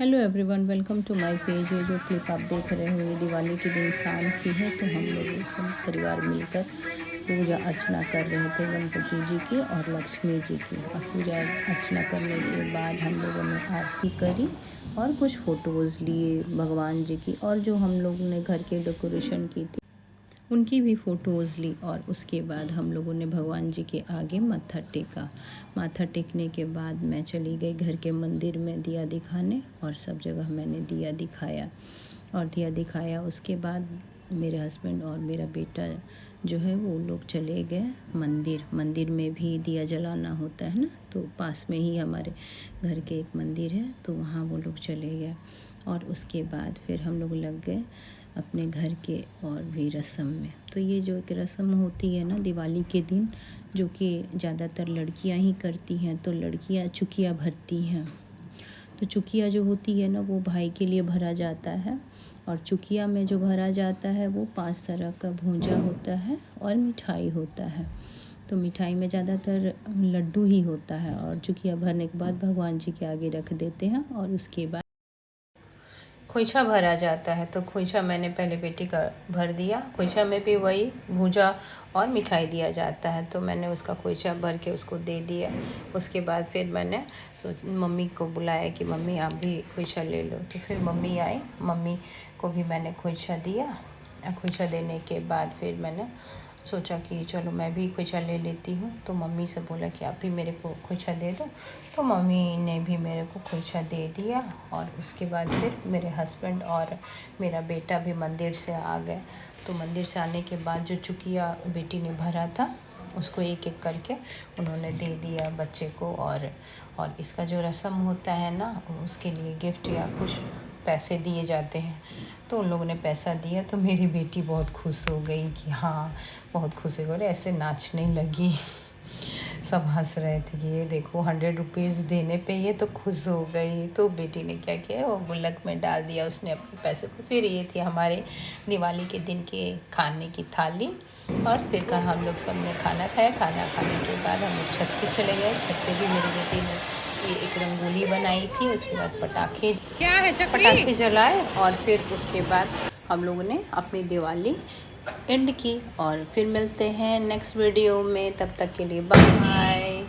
Hello everyone, welcome to my page. ये जो clip आप देख रहे हो ये दिवाली के दिन शाम की है। तो हम लोग सब परिवार मिलकर पूजा अर्चना कर रहे थे गणपति जी की और लक्ष्मी जी की। और पूजा अर्चना करने के बाद हम लोगों ने आरती करी और कुछ फ़ोटोज़ लिए भगवान जी की, और जो हम लोगों ने घर के डेकोरेशन की थी उनकी भी फ़ोटोज़ ली। और उसके बाद हम लोगों ने भगवान जी के आगे माथा टेका। माथा टेकने के बाद मैं चली गई घर के मंदिर में दिया दिखाने, और सब जगह मैंने दिया दिखाया। उसके बाद मेरे हस्बैंड और मेरा बेटा जो है वो लोग चले गए मंदिर में भी दिया जलाना होता है ना, तो पास में ही हमारे घर के एक मंदिर है, तो वहाँ वो लोग चले गए। और उसके बाद फिर हम लोग लग गए अपने घर के और भी रस्म में। तो ये जो एक रस्म होती है ना दिवाली के दिन, जो कि ज़्यादातर लड़कियां ही करती हैं, तो लड़कियां चुकिया भरती हैं। तो चुकिया जो होती है ना वो भाई के लिए भरा जाता है, और चुकिया में जो भरा जाता है वो 5 तरह का भूंजा होता है और मिठाई होता है। तो मिठाई में ज़्यादातर लड्डू ही होता है, और चुकिया भरने के बाद भगवान जी के आगे रख देते हैं। और उसके बाद खोइछा भरा जाता है। तो खोइछा मैंने पहले बेटी का भर दिया। खोइछा में भी वही भूजा और मिठाई दिया जाता है, तो मैंने उसका खोइछा भर के उसको दे दिया। उसके बाद फिर मैंने मम्मी को बुलाया कि मम्मी आप भी खोइछा ले लो। तो फिर मम्मी आई, मम्मी को भी मैंने खोइछा दिया। खोइछा देने के बाद फिर मैंने सोचा कि चलो मैं भी खोइछा ले लेती हूँ। तो मम्मी से बोला कि आप भी मेरे को खोइछा दे दो। तो मम्मी ने भी मेरे को खोइछा दे दिया। और उसके बाद फिर मेरे हस्बैंड और मेरा बेटा भी मंदिर से आ गए। तो मंदिर से आने के बाद जो चुकिया बेटी ने भरा था उसको एक एक करके उन्होंने दे दिया बच्चे को। और इसका जो रस्म होता है ना, उसके लिए गिफ्ट या कुछ पैसे दिए जाते हैं। तो उन लोगों ने पैसा दिया, तो मेरी बेटी बहुत खुश हो गई कि हाँ, बहुत खुश हो गई, ऐसे नाचने लगी। सब हंस रहे थे कि ये देखो 100 रुपीज़ देने पे ये तो खुश हो गई। तो बेटी ने क्या किया, वो गुल्लक में डाल दिया उसने अपने पैसे को। फिर ये थी हमारे दिवाली के दिन के खाने की थाली। और फिर कहा हम लोग सब ने खाना खाया। खाना खाने के बाद हम लोग छत पे चले गए। छत पे भी मेरी बेटी ने ये एक रंगोली बनाई थी। उसके बाद पटाखे जलाए, और फिर उसके बाद हम लोगों ने अपनी दिवाली एंड की। और फिर मिलते हैं नेक्स्ट वीडियो में, तब तक के लिए बाय।